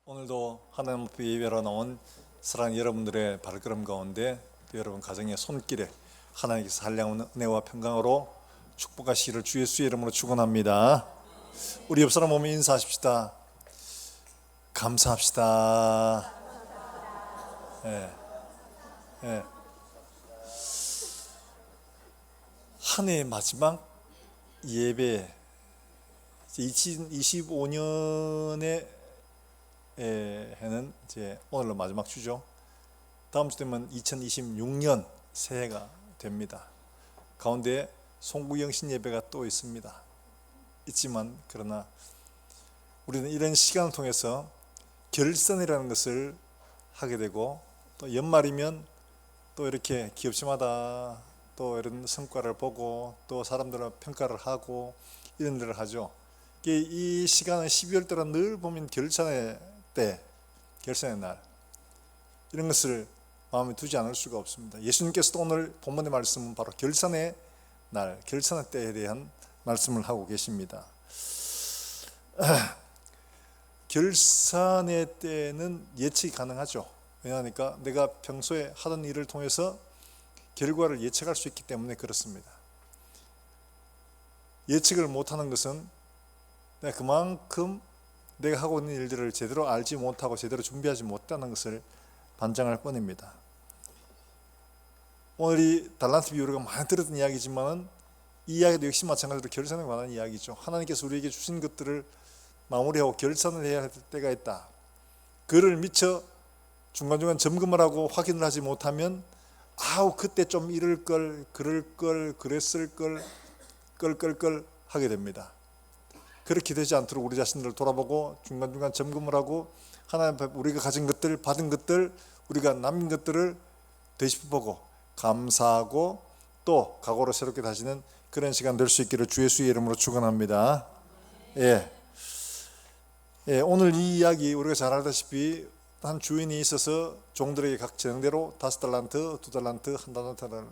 오늘도 하나님 앞에 예배로 나온 사랑하는 여러분들의 발걸음 가운데 또 여러분 가정의 손길에 하나님께서 한량한 은혜와 평강으로 축복하시기를 주 예수의 이름으로 축원합니다. 우리 옆 사람 보면 인사하십시다. 감사합시다. 한 해의 마지막 예배, 2025년의 해는 이제 오늘로 마지막 주죠. 다음 주 되면 2026년 새해가 됩니다. 가운데 송구영신 예배가 또 있지만 그러나 우리는 이런 시간을 통해서 결산이라는 것을 하게 되고, 또 연말이면 또 이렇게 기업체마다 또 이런 성과를 보고 또 사람들은 평가를 하고 이런 일을 하죠. 이 시간은 12월 달은 늘 보면 결산의 때, 결산의 날, 이런 것을 마음에 두지 않을 수가 없습니다. 예수님께서도 오늘 본문의 말씀은 바로 결산의 날, 결산의 때에 대한 말씀을 하고 계십니다. 결산의 때는 예측이 가능하죠. 왜냐하니까 내가 평소에 하던 일을 통해서 결과를 예측할 수 있기 때문에 그렇습니다. 예측을 못하는 것은 내가 그만큼 내가 하고 있는 일들을 제대로 알지 못하고 제대로 준비하지 못하는 것을 반증할 뿐입니다. 오늘 이 달란트 비유 우리가 많이 들었던 이야기지만 이 이야기도 역시 마찬가지로 결산에 관한 이야기죠. 하나님께서 우리에게 주신 것들을 마무리하고 결산을 해야 할 때가 있다. 그를 미처 중간중간 점검을 하고 확인을 하지 못하면 그때 좀 이럴 걸, 그럴 걸, 그랬을 걸, 끌 하게 됩니다. 그렇게 되지 않도록 우리 자신들을 돌아보고 중간중간 점검을 하고 하나님 앞에 우리가 가진 것들, 받은 것들, 우리가 남긴 것들을 되짚어보고 감사하고 또 각오로 새롭게 다시는 그런 시간 될 수 있기를 주 예수의 이름으로 축원합니다. 오늘 이 이야기 우리가 잘 알다시피 한 주인이 있어서 종들에게 각 재능대로 5달란트, 2달란트, 1달란트를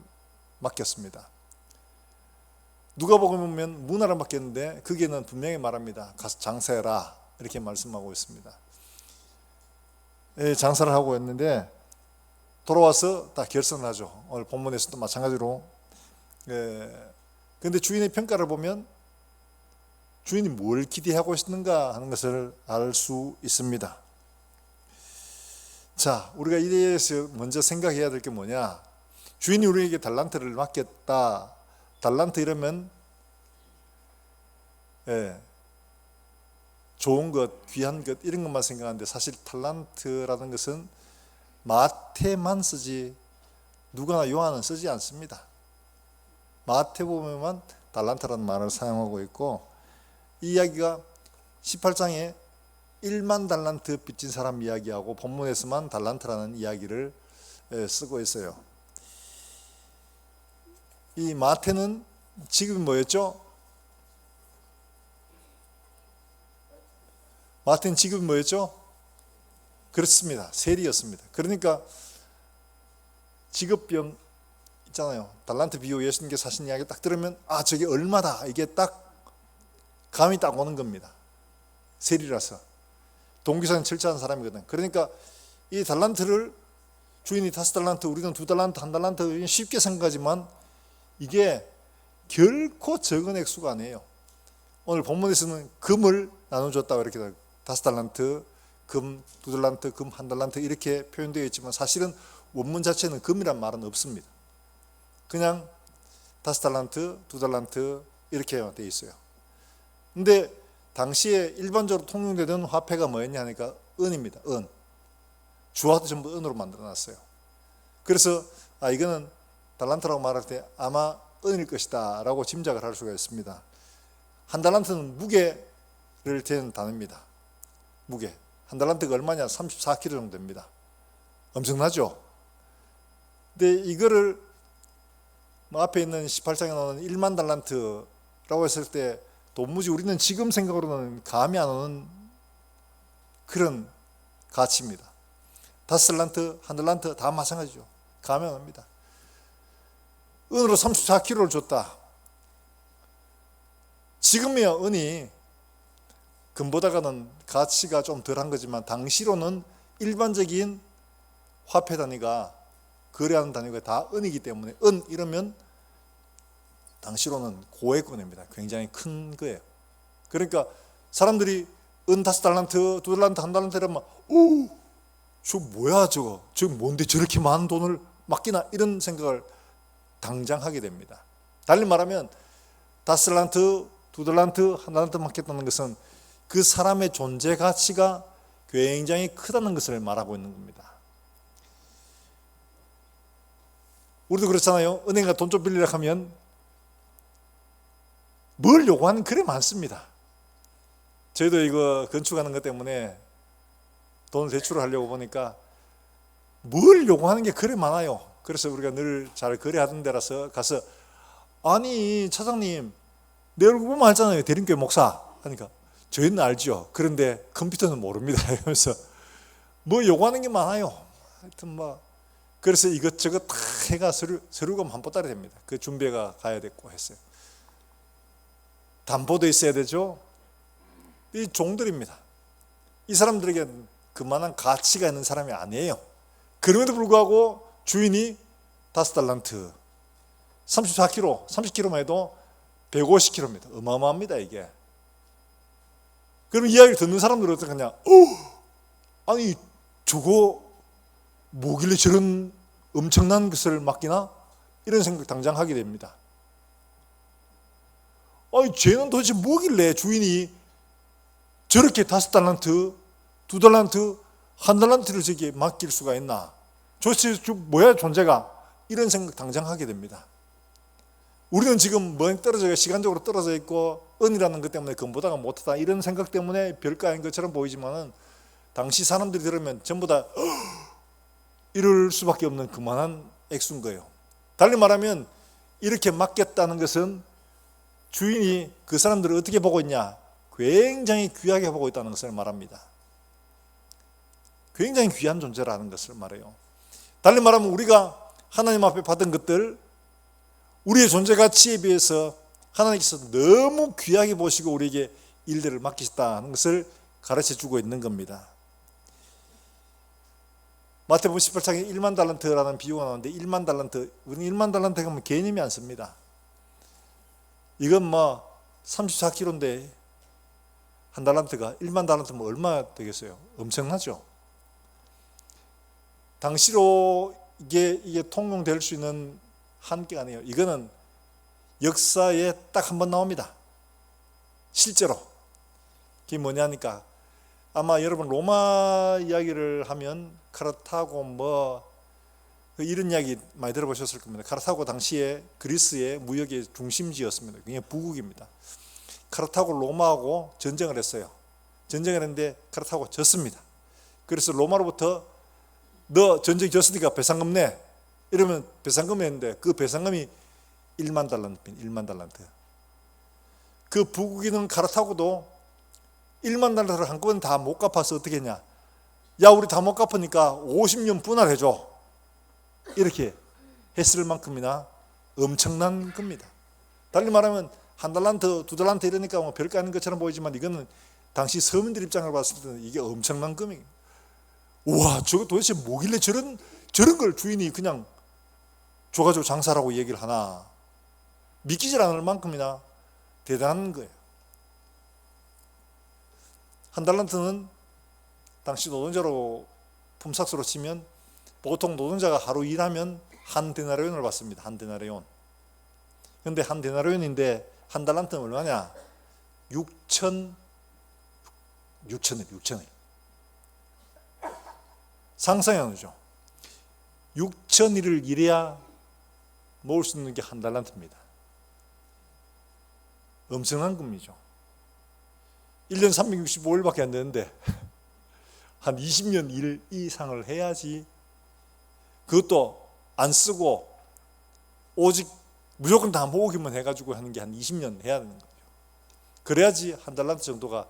맡겼습니다. 누가복음에 보면 문화를 맡겼는데 거기에는 분명히 말합니다. 가서 장사해라 이렇게 말씀하고 있습니다. 장사를 하고 있는데 돌아와서 다 결산을 하죠. 오늘 본문에서도 마찬가지로. 그런데 주인의 평가를 보면 주인이 뭘 기대하고 있는가 하는 것을 알 수 있습니다. 자, 우리가 이에 대해서 먼저 생각해야 될 게 뭐냐? 주인이 우리에게 달란트를 맡겼다. 달란트 이러면 좋은 것, 귀한 것 이런 것만 생각하는데 사실 달란트라는 것은 마태만 쓰지 누가나 요한은 쓰지 않습니다. 마태복음에만 달란트라는 말을 사용하고 있고, 이 이야기가 18장에 1만 달란트 빚진 사람 이야기하고 본문에서만 달란트라는 이야기를 쓰고 있어요. 이 마태는 지금이 뭐였죠? 마태는 지금이 뭐였죠? 그렇습니다. 세리였습니다. 그러니까 직업병 있잖아요. 달란트 비유 예수님께서 하신 이야기 딱 들으면 저게 얼마다 이게 딱 감이 딱 오는 겁니다. 세리라서 동기사는 철저한 사람이거든. 그러니까 이 달란트를 주인이 5달란트, 우리는 2달란트, 1달란트 쉽게 생각하지만 이게 결코 적은 액수가 아니에요. 오늘 본문에서는 금을 나눠줬다고 이렇게 5달란트, 금 2달란트, 금 1달란트 이렇게 표현되어 있지만 사실은 원문 자체는 금이란 말은 없습니다. 그냥 5달란트, 2달란트 이렇게 되어 있어요. 근데 당시에 일반적으로 통용되던 화폐가 뭐였냐 하니까 은입니다. 은. 주화도 전부 은으로 만들어놨어요. 그래서 이거는 달란트라고 말할 때 아마 은일 것이다 라고 짐작을 할 수가 있습니다. 1달란트는 무게를 재는 단어입니다. 무게. 1달란트가 얼마냐? 34kg 정도 됩니다. 엄청나죠? 근데 이거를 앞에 있는 18장에 나오는 1만 달란트라고 했을 때 도무지 우리는 지금 생각으로는 감이 안 오는 그런 가치입니다. 5달란트, 1달란트 다 마찬가지죠. 감이 안 옵니다. 은으로 34kg를 줬다. 지금이야 은이 금보다가는 가치가 좀 덜한 거지만 당시로는 일반적인 화폐 단위가 거래하는 단위가 다 은이기 때문에 은 이러면 당시로는 고액권입니다. 굉장히 큰 거예요. 그러니까 사람들이 은 5달란트, 2달란트, 1달란트 이러면 오, 저 뭐야 저거 뭔데 저렇게 많은 돈을 맡기나 이런 생각을 당장 하게 됩니다. 달리 말하면 5달란트, 2달란트, 1달란트 맡겼다는 것은 그 사람의 존재 가치가 굉장히 크다는 것을 말하고 있는 겁니다. 우리도 그렇잖아요. 은행가 돈 좀 빌리라 하면 뭘 요구하는 그래 많습니다. 저희도 이거 건축하는 것 때문에 돈을 대출을 하려고 보니까 뭘 요구하는 게 그래 많아요. 그래서 우리가 늘 잘 거래하던 데라서 가서 아니 차장님 내 얼굴 보면 알잖아요. 대림교회 목사 하니까 저희는 알죠. 그런데 컴퓨터는 모릅니다. 이러면서 뭐 요구하는 게 많아요. 하여튼 뭐 그래서 이것저것 다 해가 서류가 한 보따리 됩니다. 그 준비가 가야 됐고 했어요. 담보도 있어야 되죠. 이 종들입니다. 이 사람들에게 그만한 가치가 있는 사람이 아니에요. 그럼에도 불구하고 주인이 5달란트 34kg, 30kg만 해도 150kg입니다. 어마어마합니다 이게. 그럼 이야기를 듣는 사람들은 어떻게 하냐? 아니 저거 뭐길래 저런 엄청난 것을 맡기나? 이런 생각 당장 하게 됩니다. 아니 쟤는 도대체 뭐길래 주인이 저렇게 5달란트, 2달란트, 1달란트를 저기 맡길 수가 있나? 도대체 뭐야 존재가? 이런 생각 당장 하게 됩니다. 우리는 지금 멀리 떨어져 시간적으로 떨어져 있고 은이라는 것 때문에 금보다가 못하다 이런 생각 때문에 별거 아닌 것처럼 보이지만은 당시 사람들이 들으면 전부 다 이럴 수밖에 없는 그만한 액수인 거예요. 달리 말하면 이렇게 맡겼다는 것은 주인이 그 사람들을 어떻게 보고 있냐? 굉장히 귀하게 보고 있다는 것을 말합니다. 굉장히 귀한 존재라는 것을 말해요. 달리 말하면 우리가 하나님 앞에 받은 것들, 우리의 존재 가치에 비해서 하나님께서 너무 귀하게 보시고 우리에게 일들을 맡기셨다는 것을 가르쳐 주고 있는 겁니다. 마태복음 18장에 1만 달란트라는 비유가 나오는데 1만 달란트, 우리는 1만 달란트 하면 개념이 안 씁니다. 이건 뭐 34kg인데 한 달란트가 1만 달란트면 얼마 되겠어요? 엄청나죠? 당시로 이게 통용될 수 있는 한계가 아니에요. 이거는 역사에 딱 한 번 나옵니다. 실제로. 그게 뭐냐니까 아마 여러분 로마 이야기를 하면 카르타고 뭐 이런 이야기 많이 들어보셨을 겁니다. 카르타고 당시에 그리스의 무역의 중심지였습니다. 그냥 부국입니다. 카르타고 로마하고 전쟁을 했어요. 전쟁을 했는데 카르타고 졌습니다. 그래서 로마로부터 너 전쟁 졌으니까 배상금 내. 이러면 배상금이 했는데 그 배상금이 1만 달란트입니다. 1만 달란트. 그 부국이 있는 카르타고도 1만 달란트를 한꺼번에 다 못 갚아서 어떻게 했냐? 야 우리 다 못 갚으니까 50년 분할해줘. 이렇게 했을 만큼이나 엄청난 겁니다. 달리 말하면 한 달란트, 2달란트 이러니까 뭐 별거 아닌 것처럼 보이지만 이거는 당시 서민들 입장을 봤을 때는 이게 엄청난 금액입니다. 우와 저거 도대체 뭐길래 저런 걸 주인이 그냥 줘가지고 장사라고 얘기를 하나. 믿기질 않을 만큼이나 대단한 거예요. 한 달란트는 당시 노동자로 품삯으로 치면 보통 노동자가 하루 일하면 한 데나리온을 받습니다. 한 데나리온. 그런데 한 데나리온인데 한 달란트는 얼마냐? 6천일. 상상이 안 오죠. 6천일을 일해야 모을 수 있는 게 한 달란트입니다. 엄청난 금이죠. 1년 365일밖에 안 되는데 한 20년 일 이상을 해야지 그것도 안 쓰고 오직 무조건 다 모으기만 해가지고 하는 게 한 20년 해야 되는 거죠. 그래야지 한 달란트 정도가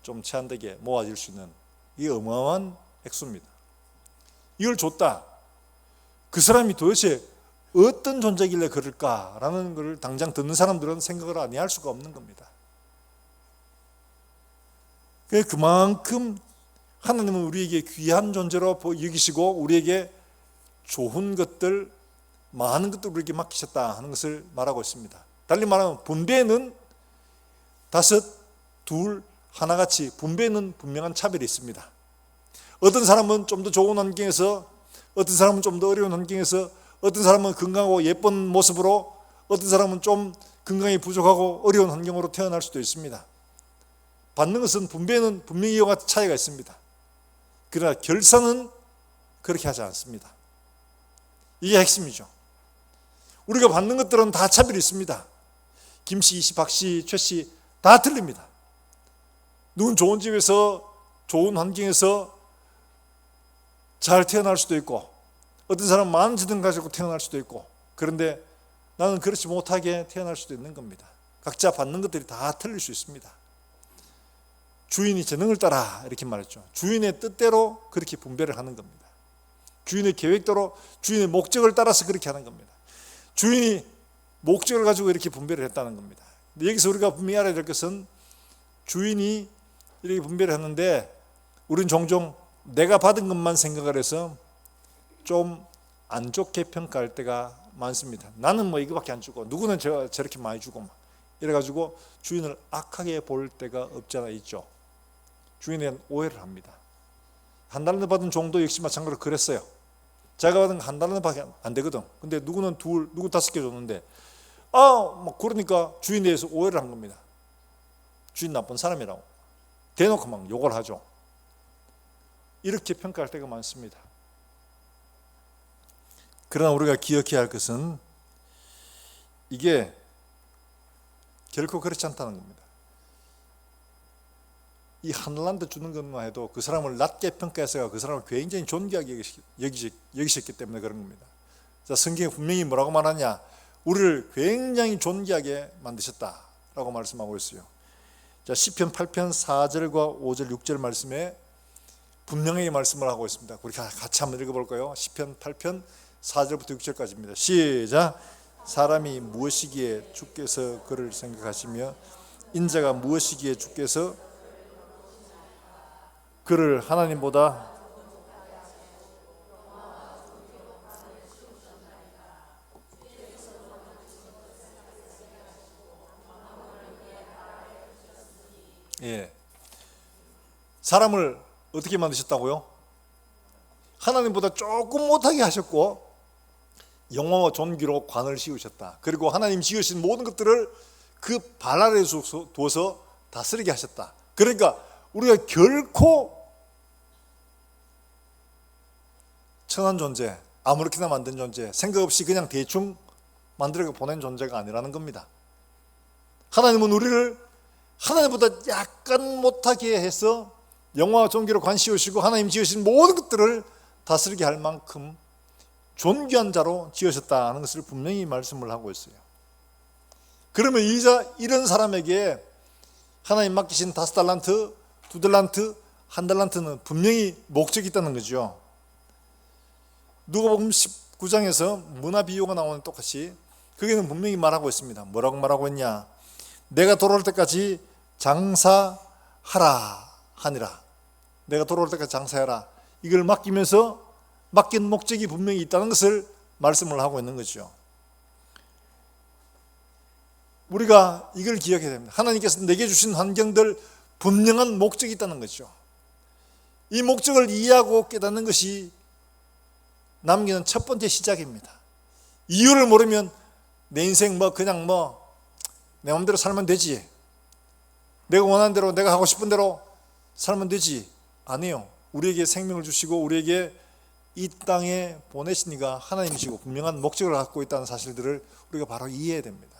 좀 제한되게 모아질 수 있는 이 어마어마한 액수입니다. 이걸 줬다. 그 사람이 도대체 어떤 존재길래 그럴까라는 것을 당장 듣는 사람들은 생각을 아니할 수가 없는 겁니다. 그만큼 하나님은 우리에게 귀한 존재로 여기시고 우리에게 좋은 것들, 많은 것들 우리에게 맡기셨다 하는 것을 말하고 있습니다. 달리 말하면 분배는 다섯, 둘, 하나같이 분배는 분명한 차별이 있습니다. 어떤 사람은 좀 더 좋은 환경에서, 어떤 사람은 좀 더 어려운 환경에서, 어떤 사람은 건강하고 예쁜 모습으로, 어떤 사람은 좀 건강이 부족하고 어려운 환경으로 태어날 수도 있습니다. 받는 것은 분배는 분명히 이와 같은 차이가 있습니다. 그러나 결산은 그렇게 하지 않습니다. 이게 핵심이죠. 우리가 받는 것들은 다 차별이 있습니다. 김씨, 이씨, 박씨, 최씨 다 틀립니다. 누군 좋은 집에서 좋은 환경에서 잘 태어날 수도 있고, 어떤 사람은 많은 재능 가지고 태어날 수도 있고, 그런데 나는 그렇지 못하게 태어날 수도 있는 겁니다. 각자 받는 것들이 다 틀릴 수 있습니다. 주인이 재능을 따라 이렇게 말했죠. 주인의 뜻대로 그렇게 분배를 하는 겁니다. 주인의 계획대로, 주인의 목적을 따라서 그렇게 하는 겁니다. 주인이 목적을 가지고 이렇게 분배를 했다는 겁니다. 근데 여기서 우리가 분명히 알아야 될 것은, 주인이 이렇게 분배를 했는데 우리는 종종 내가 받은 것만 생각을 해서 좀 안 좋게 평가할 때가 많습니다. 나는 뭐 이거밖에 안 주고 누구는 저렇게 많이 주고 막 이래가지고 주인을 악하게 볼 때가 없지 않아 있죠. 주인에 대한 오해를 합니다. 한 달러 받은 종도 역시 마찬가지로 그랬어요. 제가 받은 한 달러밖에 안 되거든. 근데 누구는 둘, 누구 5개 줬는데 막 그러니까 주인에 대해서 오해를 한 겁니다. 주인 나쁜 사람이라고 대놓고 막 욕을 하죠. 이렇게 평가할 때가 많습니다. 그러나 우리가 기억해야 할 것은 이게 결코 그렇지 않다는 겁니다. 이 한 달란트 주는 것만 해도 그 사람을 낮게 평가해서 그 사람을 굉장히 존귀하게 여기셨기 때문에 그런 겁니다. 자, 성경에 분명히 뭐라고 말하냐? 우리를 굉장히 존귀하게 만드셨다라고 말씀하고 있어요. 자, 시편 8편 4절과 5절 6절 말씀에 분명하게 말씀을 하고 있습니다. 우리 같이 한번 읽어볼까요? 시편 8편 4절부터 6절까지입니다. 시작. 사람이 무엇이기에 주께서 그를 생각하시며 인자가 무엇이기에 주께서 그를 하나님보다 사람을 어떻게 만드셨다고요? 하나님보다 조금 못하게 하셨고 영광과 존귀로 관을 씌우셨다. 그리고 하나님 지으신 모든 것들을 그 발 아래에 두어서 다스리게 하셨다. 그러니까 우리가 결코 천한 존재, 아무렇게나 만든 존재, 생각 없이 그냥 대충 만들어 보낸 존재가 아니라는 겁니다. 하나님은 우리를 하나님보다 약간 못하게 해서 영광과 존귀로 관 씌우시고 하나님 지으신 모든 것들을 다스리게 할 만큼 존귀한 자로 지으셨다는 것을 분명히 말씀을 하고 있어요. 그러면 이런 사람에게 하나님 맡기신 5달란트, 2달란트, 1달란트는 분명히 목적이 있다는 거죠. 누가복음 19장에서 문화 비유가 나오는 똑같이 거기는 분명히 말하고 있습니다. 뭐라고 말하고 있냐? 내가 돌아올 때까지 장사하라 하니라. 내가 돌아올 때까지 장사해라. 이걸 맡기면서 맡긴 목적이 분명히 있다는 것을 말씀을 하고 있는 거죠. 우리가 이걸 기억해야 됩니다. 하나님께서 내게 주신 환경들 분명한 목적이 있다는 거죠. 이 목적을 이해하고 깨닫는 것이 남기는 첫 번째 시작입니다. 이유를 모르면 내 인생 그냥 내 마음대로 살면 되지, 내가 원하는 대로 내가 하고 싶은 대로 살면 되지. 아니에요. 우리에게 생명을 주시고 우리에게 이 땅에 보내시니까 하나님이시고 분명한 목적을 갖고 있다는 사실들을 우리가 바로 이해해야 됩니다.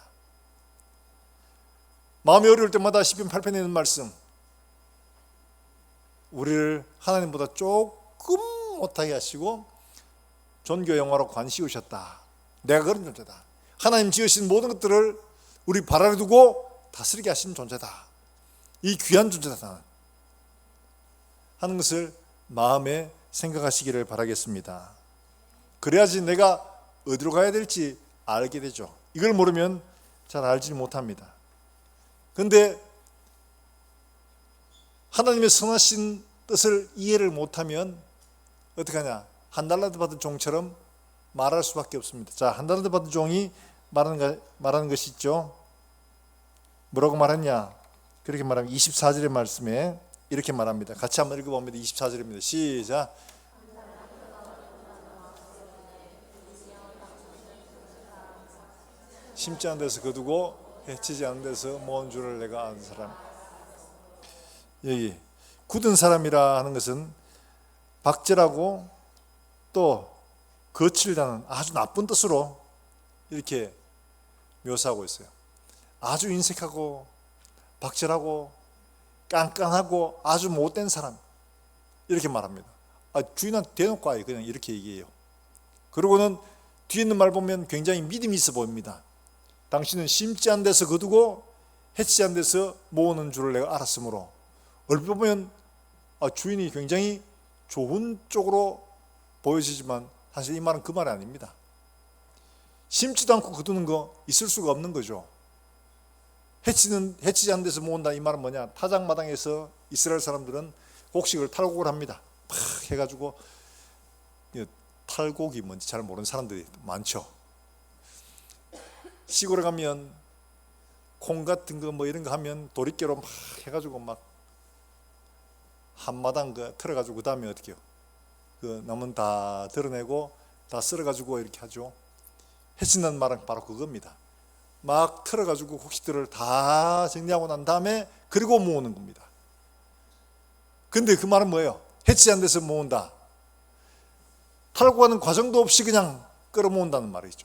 마음이 어려울 때마다 시편 8편에 있는 말씀, 우리를 하나님보다 조금 못하게 하시고 존귀와 영화로 관 씌우셨다. 내가 그런 존재다. 하나님 지으신 모든 것들을 우리 발 아래 두고 다스리게 하신 존재다. 이 귀한 존재다 하는 것을 마음에 생각하시기를 바라겠습니다. 그래야지 내가 어디로 가야 될지 알게 되죠. 이걸 모르면 잘 알지 못합니다. 그런데 하나님의 선하신 뜻을 이해를 못하면 어떻게 하냐? 한 달란트 받은 종처럼 말할 수밖에 없습니다. 자, 한 달란트 받은 종이 말하는 것이 있죠. 뭐라고 말했냐? 그렇게 말하면 24절의 말씀에 이렇게 말합니다. 같이 한번 읽어봅니다. 24절입니다. 시작. 심지 않은 데서 거두고 해치지 않은 데서 모은 줄을 내가 아는 사람. 여기 굳은 사람이라 하는 것은 박제라고 또 거칠다는 아주 나쁜 뜻으로 이렇게 묘사하고 있어요. 아주 인색하고 박제라고 깐깐하고 아주 못된 사람 이렇게 말합니다. 주인한테 대놓고 아예 그냥 이렇게 얘기해요. 그리고는 뒤에 있는 말 보면 굉장히 믿음이 있어 보입니다. 당신은 심지 않은 데서 거두고 해치지 않은 데서 모으는 줄을 내가 알았으므로, 얼핏 보면 주인이 굉장히 좋은 쪽으로 보여지지만 사실 이 말은 그 말이 아닙니다. 심지도 않고 거두는 거 있을 수가 없는 거죠. 해치지 않는 데서 모은다 이 말은 뭐냐? 타작마당에서 이스라엘 사람들은 곡식을 탈곡을 합니다. 팍 해가지고, 탈곡이 뭔지 잘 모르는 사람들이 많죠. 시골에 가면 콩 같은 거 뭐 이런 거 하면 도리깨로 막 해가지고 막 한마당 틀어가지고 그 다음에 어떻게 해요? 그 남은 다 드러내고 다 썰어가지고 이렇게 하죠. 해친다는 말은 바로 그겁니다. 막 틀어가지고 곡식들을 다 정리하고 난 다음에 그리고 모으는 겁니다. 근데 그 말은 뭐예요? 해치지 않는 데서 모은다. 탈곡하는 과정도 없이 그냥 끌어모은다는 말이죠.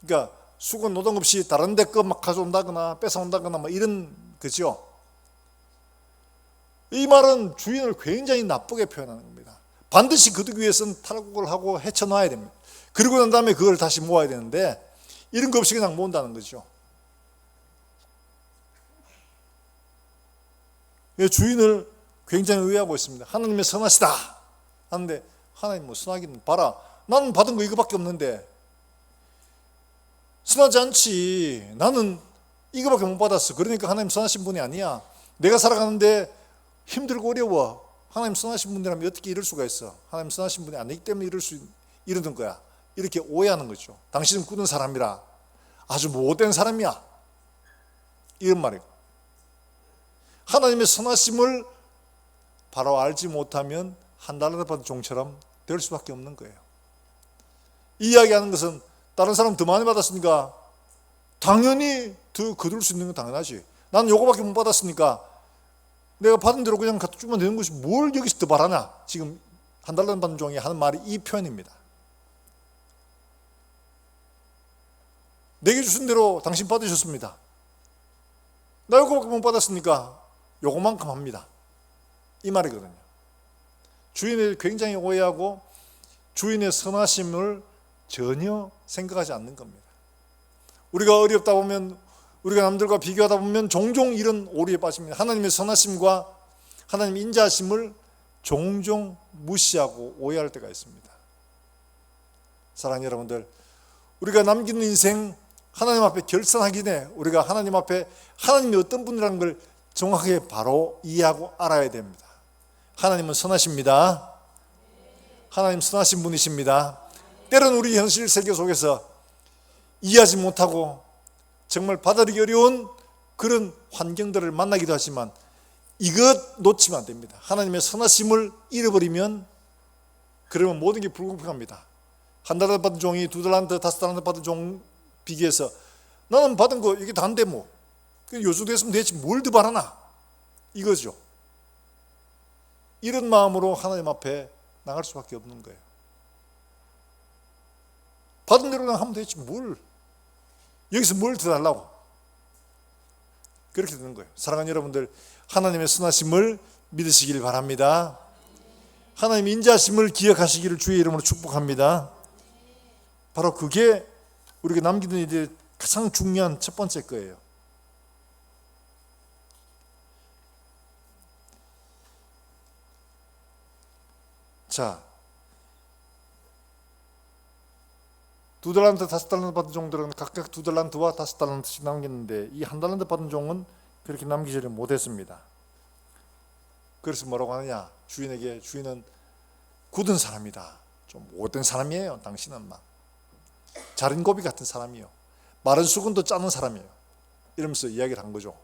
그러니까 수고 노동 없이 다른 데 거 막 가져온다거나 뺏어온다거나 뭐 이런 거죠. 이 말은 주인을 굉장히 나쁘게 표현하는 겁니다. 반드시 거두기 위해서는 탈곡을 하고 헤쳐놔야 됩니다. 그리고 난 다음에 그걸 다시 모아야 되는데 이런 거 없이 그냥 모은다는 거죠. 주인을 굉장히 의뢰하고 있습니다. 하나님의 선하시다 하는데, 하나님 뭐 선하기는 봐라, 나는 받은 거 이거밖에 없는데. 선하지 않지. 나는 이거밖에 못 받았어. 그러니까 하나님 선하신 분이 아니야. 내가 살아가는데 힘들고 어려워. 하나님 선하신 분이라면 어떻게 이럴 수가 있어? 하나님 선하신 분이 아니기 때문에 이러는 거야. 이렇게 오해하는 거죠. 당신은 굳은 사람이라, 아주 못된 사람이야, 이런 말이고, 하나님의 선하심을 바로 알지 못하면 한 달란트 받은 종처럼 될 수밖에 없는 거예요. 이 이야기하는 것은 다른 사람 더 많이 받았으니까 당연히 더 거둘 수 있는 건 당연하지. 나는 요거밖에 못 받았으니까 내가 받은 대로 그냥 갖다 주면 되는 것이 뭘 여기서 더 바라냐. 지금 한 달란트 받은 종이 하는 말이 이 표현입니다. 내게 주신 대로 당신 받으셨습니다. 나 요거밖에 못 받았으니까 요거만큼 합니다, 이 말이거든요. 주인을 굉장히 오해하고 주인의 선하심을 전혀 생각하지 않는 겁니다. 우리가 어렵다 보면, 우리가 남들과 비교하다 보면 종종 이런 오류에 빠집니다. 하나님의 선하심과 하나님의 인자하심을 종종 무시하고 오해할 때가 있습니다. 사랑하는 여러분들, 우리가 남기는 인생 하나님 앞에 결산하기 전에 우리가 하나님 앞에 하나님이 어떤 분이라는 걸 정확하게 바로 이해하고 알아야 됩니다. 하나님은 선하십니다. 하나님 선하신 분이십니다. 때로는 우리 현실 세계 속에서 이해하지 못하고 정말 받아들이기 어려운 그런 환경들을 만나기도 하지만 이것 놓치면 안 됩니다. 하나님의 선하심을 잃어버리면 그러면 모든 게 불공평합니다. 한 달란트 받은 종이 두 달란트, 다섯 달란트 받은 종 비교해서 나는 받은 거 이게 다인데 뭐 요주됐으면 되지 뭘 더 바라나, 이거죠. 이런 마음으로 하나님 앞에 나갈 수밖에 없는 거예요. 받은 대로 그냥 하면 되지 뭘 여기서 뭘 더 달라고, 그렇게 되는 거예요. 사랑하는 여러분들, 하나님의 선하심을 믿으시길 바랍니다. 하나님의 인자하심을 기억하시기를 주의 이름으로 축복합니다. 바로 그게 우리가 남기는 일의 가장 중요한 첫 번째 거예요. 자, 두 달란트, 다섯 달란트 받은 종들은 각각 두 달란트와 다섯 달란트씩 남겼는데 이 한 달란트 받은 종은 그렇게 남기지를 못했습니다. 그래서 뭐라고 하느냐? 주인에게, 주인은 굳은 사람이다. 좀 못된 사람이에요. 당신은 막 자린고비 같은 사람이요. 마른 수건도 짜는 사람이에요. 이러면서 이야기를 한 거죠.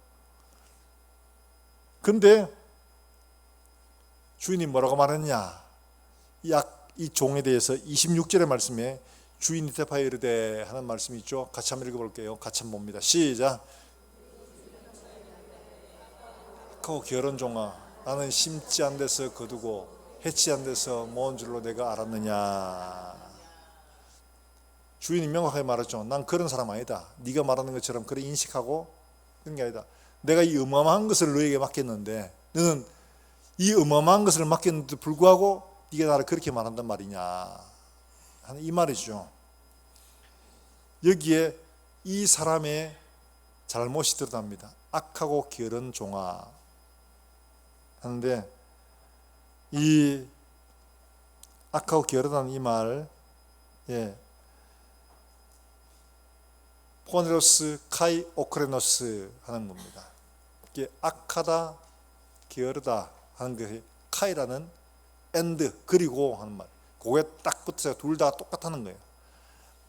근데 주인이 뭐라고 말했냐? 이 종에 대해서 26절의 말씀에 주인이 대답하여 이르되 하는 말씀이 있죠. 같이 한번 읽어볼게요. 같이 한번 봅니다. 시작. 악하고 게으른 종아, 나는 심지 않은 데서 거두고 해치 않은 데서 모은 줄로 내가 알았느냐. 주인이 명확하게 말했죠. 난 그런 사람 아니다. 네가 말하는 것처럼 그래 인식하고 그런 게 아니다. 내가 이 어마어마한 것을 너에게 맡겼는데 너는 이 어마어마한 것을 맡겼는데도 불구하고 네가 나를 그렇게 말한단 말이냐 하는 이 말이죠. 여기에 이 사람의 잘못이 드러납니다. 악하고 게으른 종아 하는데, 이 악하고 게으르다는 이 말, 포네로스 카이 오크레노스 하는 겁니다. 이게 악하다, 게으르다 하는 것이 카이라는 and 그리고 하는 말, 그게 딱 붙어서 둘 다 똑같다는 거예요.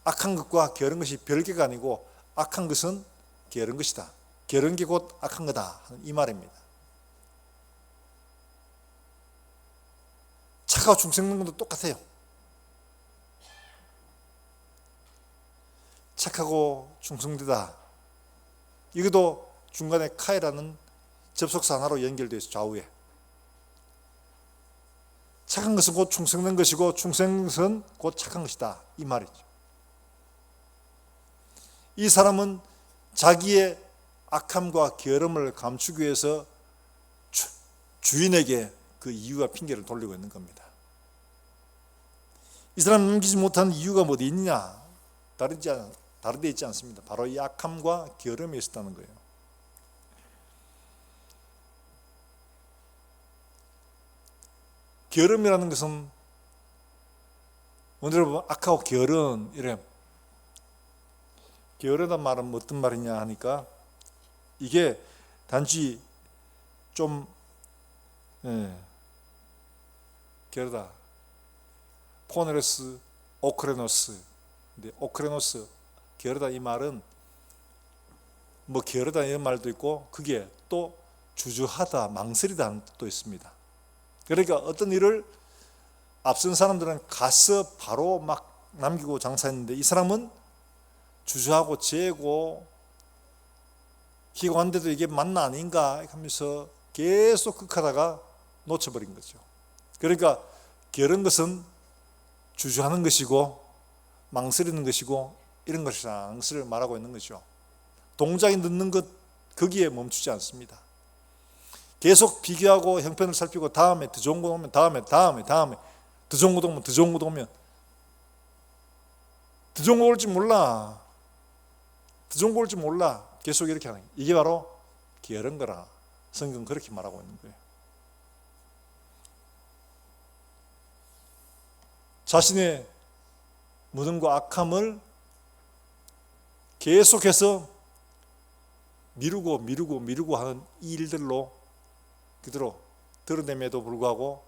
악한 것과 게으른 것이 별개가 아니고 악한 것은 게으른 것이다. 게으른 게 곧 악한 거다 하는 이 말입니다. 착하고 충성된 것도 똑같아요. 착하고 충성되다. 이것도 중간에 카이라는 접속사 하나로 연결되어 있어요. 좌우에. 착한 것은 곧 충성된 것이고 충성된 것은 곧 착한 것이다. 이 말이죠. 이 사람은 자기의 악함과 게으름을 감추기 위해서 주인에게 그 이유와 핑계를 돌리고 있는 겁니다. 이 사람 넘기지 못한 이유가 어디 있느냐? 다른 데 있지 않습니다. 바로 이 악함과 게으름에 있었다는 거예요. 게으름이라는 것은 오늘 보면 악하고 게으른 이래. 게으르다는 말은 어떤 말이냐 하니까 이게 단지 좀 게으르다. 포네로스 오크레노스. 근데 오크레노스 게으르다 이 말은 뭐 게으르다 이런 말도 있고 그게 또 주저하다, 망설이다는 뜻도 있습니다. 그러니까 어떤 일을 앞선 사람들은 가서 바로 막 남기고 장사했는데 이 사람은 주저하고 재고 기고한데도 이게 맞나 아닌가 하면서 계속 극하다가 놓쳐버린 거죠. 그러니까 게으른 것은 주저하는 것이고 망설이는 것이고 이런 것을 말하고 있는 거죠. 동작이 늦는 것 거기에 멈추지 않습니다. 계속 비교하고 형편을 살피고 다음에 더 좋은 거 오면 다음에 더 좋은 거 오면 더 좋은 거 오면 더 좋은 거 올지 몰라. 더 좋은 거 올지 몰라. 계속 이렇게 하는 거예요. 이게 바로 게으른 거라. 성경은 그렇게 말하고 있는 거예요. 자신의 무덤과 악함을 계속해서 미루고 하는 이 일들로 그대로 드러냄에도 불구하고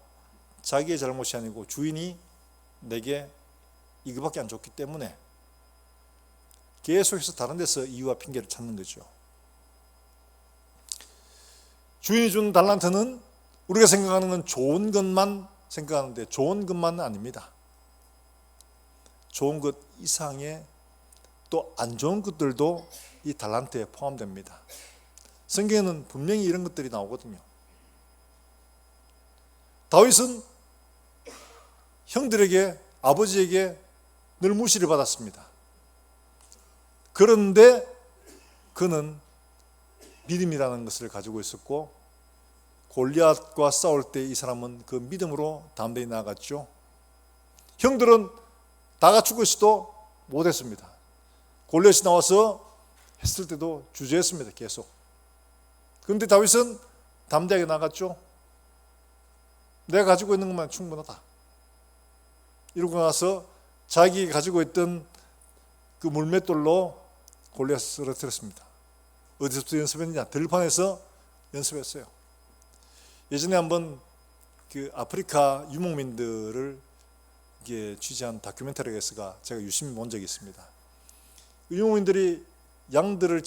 자기의 잘못이 아니고 주인이 내게 이거밖에 안 줬기 때문에 계속해서 다른 데서 이유와 핑계를 찾는 거죠. 주인이 준 달란트는 우리가 생각하는 건 좋은 것만 생각하는데 좋은 것만은 아닙니다. 좋은 것 이상의 또 안 좋은 것들도 이 달란트에 포함됩니다. 성경에는 분명히 이런 것들이 나오거든요. 다윗은 형들에게 아버지에게 늘 무시를 받았습니다. 그런데 그는 믿음이라는 것을 가지고 있었고 골리앗과 싸울 때 이 사람은 그 믿음으로 담대히 나아갔죠. 형들은 다 갖추고 있어도 못했습니다. 골리앗이 나와서 했을 때도 주저했습니다. 계속. 그런데 다윗은 담대하게 나갔죠. 내가 가지고 있는 것만 충분하다. 이러고 나서 자기가 가지고 있던 그 물맷돌로 골리앗을 쓰러뜨렸습니다. 어디서부터 연습했느냐? 들판에서 연습했어요. 예전에 한번 그 아프리카 유목민들을 이게 취재한 다큐멘터리가 제가 유심히 본 적이 있습니다. 유목민들이 양들을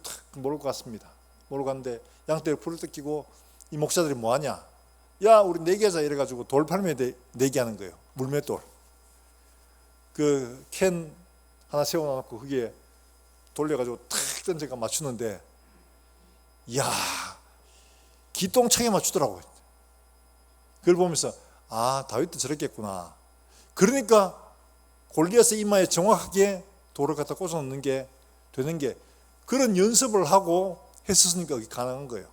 탁 몰고 갔습니다. 몰고 갔는데 양떼를 풀을 뜯기고 이 목사들이 뭐 하냐? 야, 우리 내기하자 이래가지고 돌팔매 내기하는 거예요. 물맷돌. 그 캔 하나 세워놓고 거기에 돌려가지고 탁 던져가 맞추는데, 이야, 기똥차게 맞추더라고요. 그걸 보면서 아, 다윗도 저랬겠구나. 그러니까 골리앗의 이마에 정확하게 돌을 갖다 꽂아놓는 게 되는 게, 그런 연습을 하고 했었으니까 그게 가능한 거예요.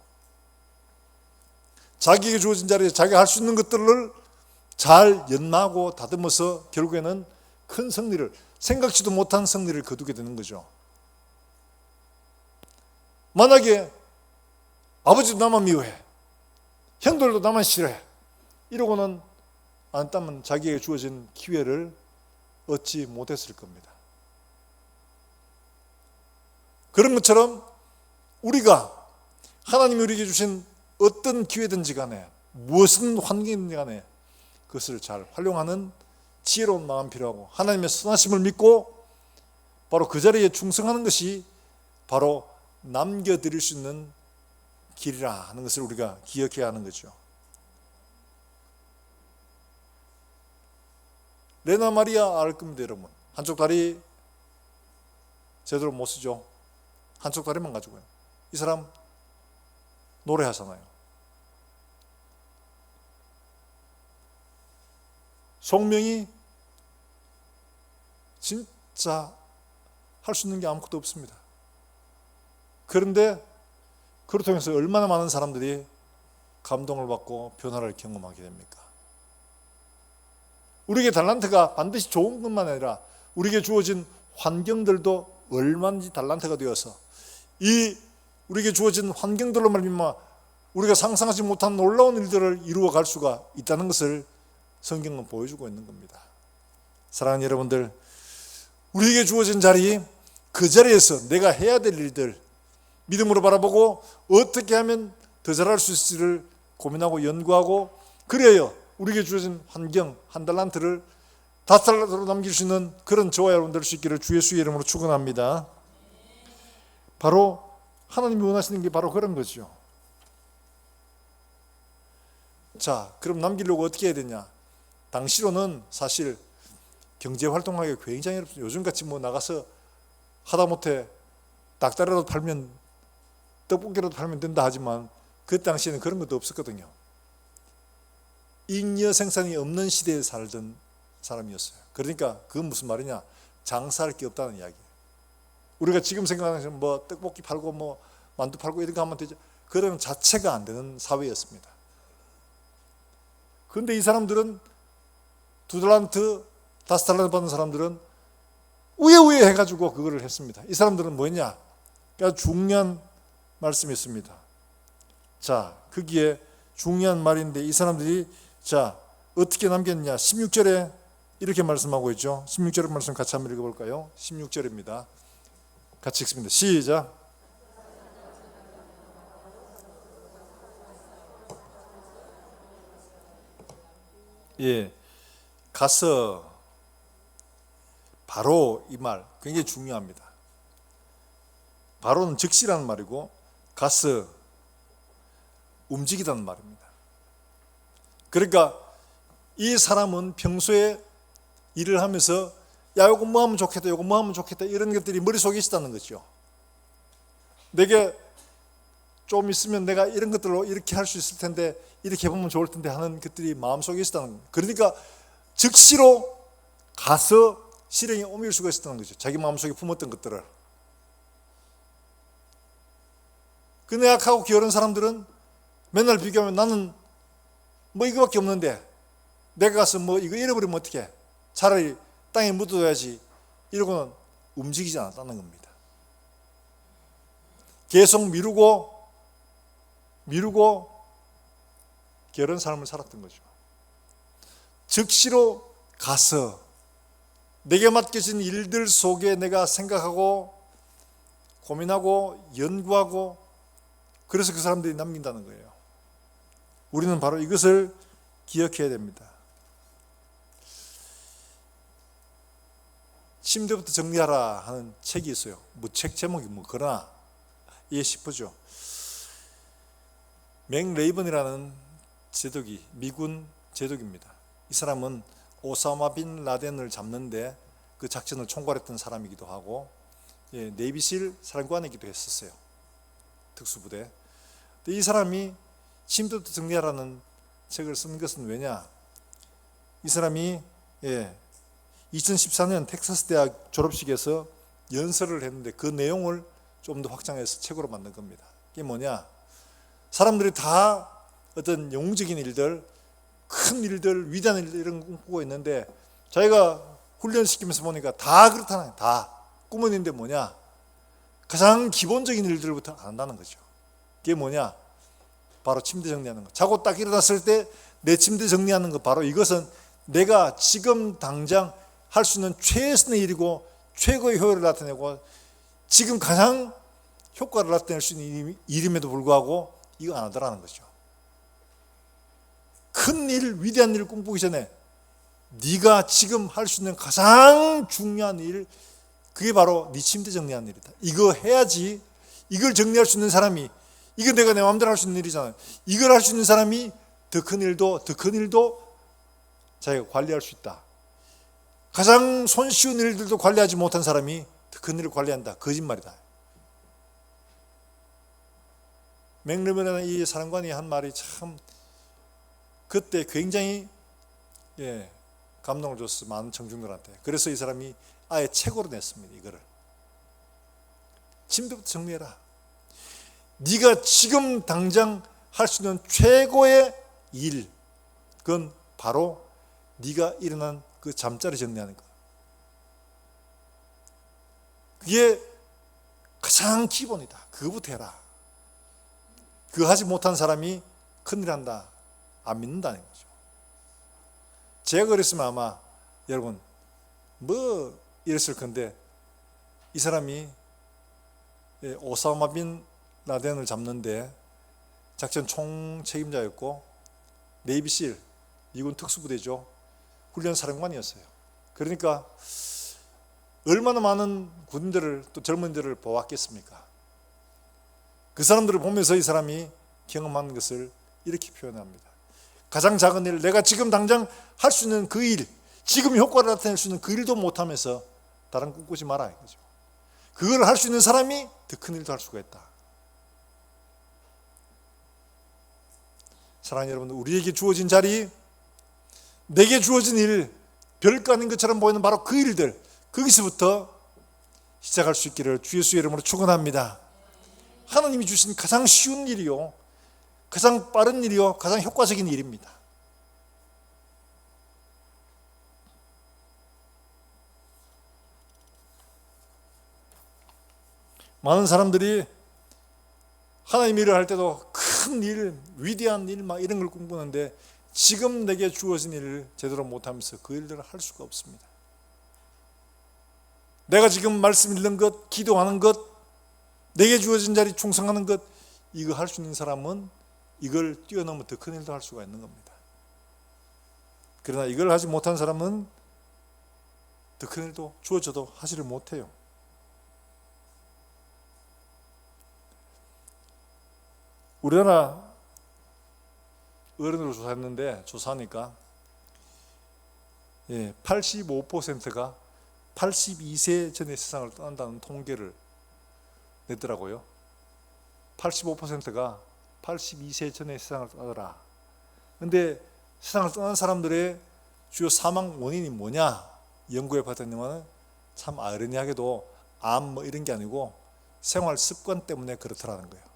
자기에게 주어진 자리에 자기가 할 수 있는 것들을 잘 연마하고 다듬어서 결국에는 큰 승리를, 생각지도 못한 승리를 거두게 되는 거죠. 만약에 아버지도 나만 미워해, 형들도 나만 싫어해 이러고는 안 했다면 자기에게 주어진 기회를 얻지 못했을 겁니다. 그런 것처럼 우리가 하나님이 우리에게 주신 어떤 기회든지 간에, 무엇은 환경이든지 간에 그것을 잘 활용하는 지혜로운 마음 필요하고, 하나님의 선하심을 믿고 바로 그 자리에 충성하는 것이 바로 남겨드릴 수 있는 길이라 하는 것을 우리가 기억해야 하는 거죠. 레나 마리아 알 겁니다, 여러분. 한쪽 다리 제대로 못 쓰죠. 한쪽 다리만 가지고요. 이 사람 노래하잖아요. 송명이 진짜 할 수 있는 게 아무것도 없습니다. 그런데 그렇다고 해서 얼마나 많은 사람들이 감동을 받고 변화를 경험하게 됩니까? 우리에게 달란트가 반드시 좋은 것만 아니라 우리에게 주어진 환경들도 얼마든지 달란트가 되어서 이 우리에게 주어진 환경들로 말미암아 우리가 상상하지 못한 놀라운 일들을 이루어 갈 수가 있다는 것을 성경은 보여주고 있는 겁니다. 사랑하는 여러분들, 우리에게 주어진 자리, 그 자리에서 내가 해야 될 일들 믿음으로 바라보고 어떻게 하면 더 잘할 수 있을지를 고민하고 연구하고, 그래야 우리에게 주어진 환경 한 달란트를 5달란트로 남길 수 있는 그런 저와 여러분 될 수 있기를 주 예수의 이름으로 축원합니다. 바로 하나님이 원하시는 게 바로 그런 거죠. 자, 그럼 남기려고 어떻게 해야 되냐? 당시로는 사실 경제활동하기 굉장히 어렵습니다. 요즘같이 뭐 나가서 하다못해 닭다리라도 팔면, 떡볶이라도 팔면 된다 하지만 그 당시에는 그런 것도 없었거든요. 잉여 생산이 없는 시대에 살던 사람이었어요. 그러니까 그건 무슨 말이냐? 장사할 게 없다는 이야기예요. 우리가 지금 생각하는 뭐 떡볶이 팔고 뭐 만두 팔고 이런 거 하면 되죠. 그런 자체가 안 되는 사회였습니다. 그런데 이 사람들은 2달란트, 5달란트 받는 사람들은 우여우여 해가지고 그거를 했습니다. 이 사람들은 뭐냐? 그러니까 중요한 말씀이 있습니다. 자, 거기에 중요한 말인데 이 사람들이 자 어떻게 남겼냐? 16절에 이렇게 말씀하고 있죠. 16절의 말씀 같이 한번 읽어볼까요? 16절입니다. 같이 읽습니다. 시작. 예, 가서 바로 이 말 굉장히 중요합니다. 바로는 즉시라는 말이고 가서 움직이다는 말입니다. 그러니까 이 사람은 평소에 일을 하면서 야, 요거 뭐 하면 좋겠다, 요거 뭐 하면 좋겠다 이런 것들이 머릿속에 있었다는 거죠. 내게 좀 있으면 내가 이런 것들로 이렇게 할 수 있을 텐데, 이렇게 해보면 좋을 텐데 하는 것들이 마음속에 있었다는 거예요. 그러니까 즉시로 가서 실행에 옮길 수가 있었다는 거죠. 자기 마음속에 품었던 것들을. 근데 약하고 게으른 사람들은 맨날 비교하면 나는 뭐 이거밖에 없는데 내가 가서 뭐 이거 잃어버리면 어떡해? 차라리 땅에 묻어둬야지 이러고는 움직이지 않았다는 겁니다. 계속 미루고 게으른 삶을 살았던 거죠. 즉시로 가서 내게 맡겨진 일들 속에 내가 생각하고 고민하고 연구하고, 그래서 그 사람들이 남긴다는 거예요. 우리는 바로 이것을 기억해야 됩니다. 침대부터 정리하라 하는 책이 있어요. 뭐 책 제목이 그러나 이해 싶으죠. 맥 레이번이라는 제독이 미군 제독입니다. 이 사람은 오사마 빈 라덴을 잡는데 그 작전을 총괄했던 사람이기도 하고 네이비실 사령관이기도 했었어요. 특수부대. 이 사람이 침대부터 정리하라는 책을 쓴 것은 왜냐? 이 사람이 2014년 텍사스 대학 졸업식에서 연설을 했는데 그 내용을 좀 더 확장해서 책으로 만든 겁니다. 이게 뭐냐? 사람들이 다 어떤 영웅적인 일들, 큰 일들, 위대한 일들 이런 거 꿈꾸고 있는데 자기가 훈련시키면서 보니까 다 그렇다는, 다 꿈은 있는데 뭐냐? 가장 기본적인 일들부터 안 한다는 거죠. 그게 뭐냐? 바로 침대 정리하는 거. 자고 딱 일어났을 때 내 침대 정리하는 거, 바로 이것은 내가 지금 당장 할 수 있는 최선의 일이고 최고의 효율을 나타내고 지금 가장 효과를 나타낼 수 있는 일임에도 불구하고 이거 안 하더라는 거죠. 큰 일, 위대한 일을 꿈꾸기 전에 네가 지금 할 수 있는 가장 중요한 일, 그게 바로 네 침대 정리하는 일이다. 이거 해야지. 이걸 정리할 수 있는 사람이, 이거 내가 내 마음대로 할 수 있는 일이잖아요. 이걸 할 수 있는 사람이 더 큰 일도 자기가 관리할 수 있다. 가장 손쉬운 일들도 관리하지 못한 사람이 더 큰 일을 관리한다. 거짓말이다. 맥르먼이라는 이 사령관이 한 말이 참 그때 굉장히 감동을 줬어, 많은 청중들한테. 그래서 이 사람이 아예 책으로 냈습니다. 이거를. 침대부터 정리해라. 네가 지금 당장 할 수 있는 최고의 일, 그건 바로 네가 일어난 그 잠자리 정리하는 거. 그게 가장 기본이다. 그거부터 해라. 그거 하지 못한 사람이 큰일 한다, 안 믿는다는 거죠. 제가 그랬으면 아마 여러분 뭐 이랬을 건데, 이 사람이 오사마 빈 라덴을 잡는데 작전 총책임자였고 네이비실, 미군 특수부대죠. 훈련 사령관이었어요. 그러니까 얼마나 많은 군인들을, 또 젊은이들을 보았겠습니까? 그 사람들을 보면서 이 사람이 경험한 것을 이렇게 표현합니다. 가장 작은 일, 내가 지금 당장 할 수 있는 그 일, 지금 효과를 나타낼 수 있는 그 일도 못하면서 다른 꿈꾸지 마라 이거죠. 그걸 할 수 있는 사람이 더 큰 일도 할 수가 있다. 사랑하는 여러분, 우리에게 주어진 자리, 내게 주어진 일, 별거 아닌 것처럼 보이는 바로 그 일들, 거기서부터 시작할 수 있기를 주 예수의 이름으로 축원합니다. 하나님이 주신 가장 쉬운 일이요, 가장 빠른 일이요, 가장 효과적인 일입니다. 많은 사람들이 하나님 일을 할 때도 큰 일, 위대한 일, 막 이런 걸 꿈꾸는데 지금 내게 주어진 일을 제대로 못하면서 그 일들을 할 수가 없습니다. 내가 지금 말씀 읽는 것, 기도하는 것, 내게 주어진 자리 충성하는 것, 이거 할 수 있는 사람은 이걸 뛰어넘어 더 큰 일도 할 수가 있는 겁니다. 그러나 이걸 하지 못한 사람은 더 큰 일도 주어져도 하지를 못해요. 우리나라 어른으로 조사했는데, 조사하니까 85%가 82세 전에 세상을 떠난다는 통계를 냈더라고요. 85%가 82세 전에 세상을 떠나더라. 근데 세상을 떠난 사람들의 주요 사망 원인이 뭐냐 연구해 봤더니만 참 아이러니하게도 암 뭐 이런 게 아니고 생활 습관 때문에 그렇더라는 거예요.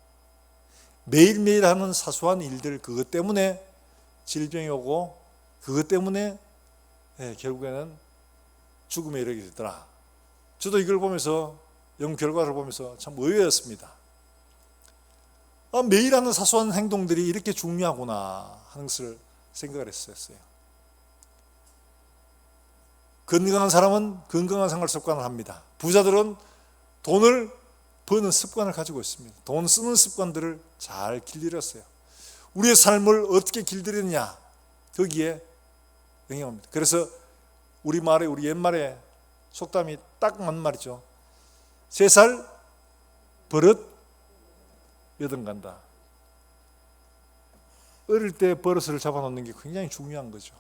매일매일 하는 사소한 일들, 그것 때문에 질병이 오고 그것 때문에 결국에는 죽음에 이르게 되더라. 저도 이걸 보면서, 연구 결과를 보면서 참 의외였습니다. 매일 하는 사소한 행동들이 이렇게 중요하구나 하는 것을 생각을 했었어요. 건강한 사람은 건강한 생활 습관을 합니다. 부자들은 돈을 버는 습관을 가지고 있습니다. 돈 쓰는 습관들을 잘 길들였어요. 우리의 삶을 어떻게 길들였냐, 거기에 영향합니다. 그래서 우리말에, 우리 옛말에 속담이 딱 맞는 말이죠. 3살 버릇 여든 간다. 어릴 때 버릇을 잡아놓는 게 굉장히 중요한 거죠.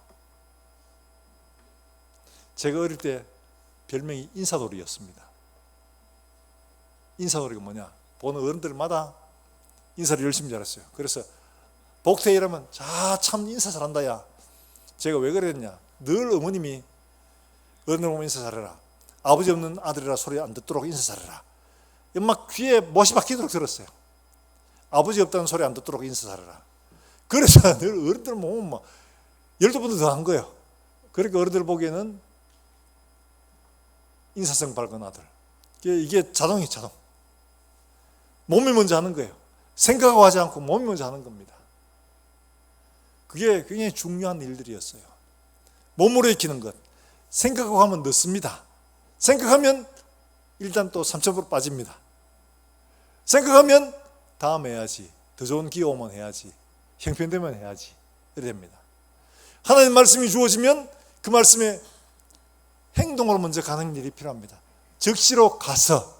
제가 어릴 때 별명이 인사돌이였습니다. 인사돌이가 뭐냐? 보는 어른들마다 인사를 열심히 잘했어요. 그래서 복태 이러면 참 인사 잘한다 야. 제가 왜 그랬냐? 늘 어머님이 어른들 보면 인사 잘해라. 아버지 없는 아들이라 소리 안 듣도록 인사 잘해라. 막 귀에 못이 박히도록 들었어요. 아버지 없다는 소리 안 듣도록 인사 잘해라. 그래서 늘 어른들 보면 막 12번도 더 한 거예요. 그러니까 어른들 보기에는 인사성 밝은 아들. 이게 자동이 자동. 몸이 먼저 하는 거예요. 생각하고 하지 않고 몸이 먼저 하는 겁니다. 그게 굉장히 중요한 일들이었어요. 몸으로 익히는 것. 생각하고 하면 늦습니다. 생각하면 일단 또 3,000% 빠집니다. 생각하면 다음에 해야지. 더 좋은 기회 오면 해야지. 형편되면 해야지. 이래 됩니다. 하나님 말씀이 주어지면 그 말씀에 행동으로 먼저 가는 일이 필요합니다. 적시로 가서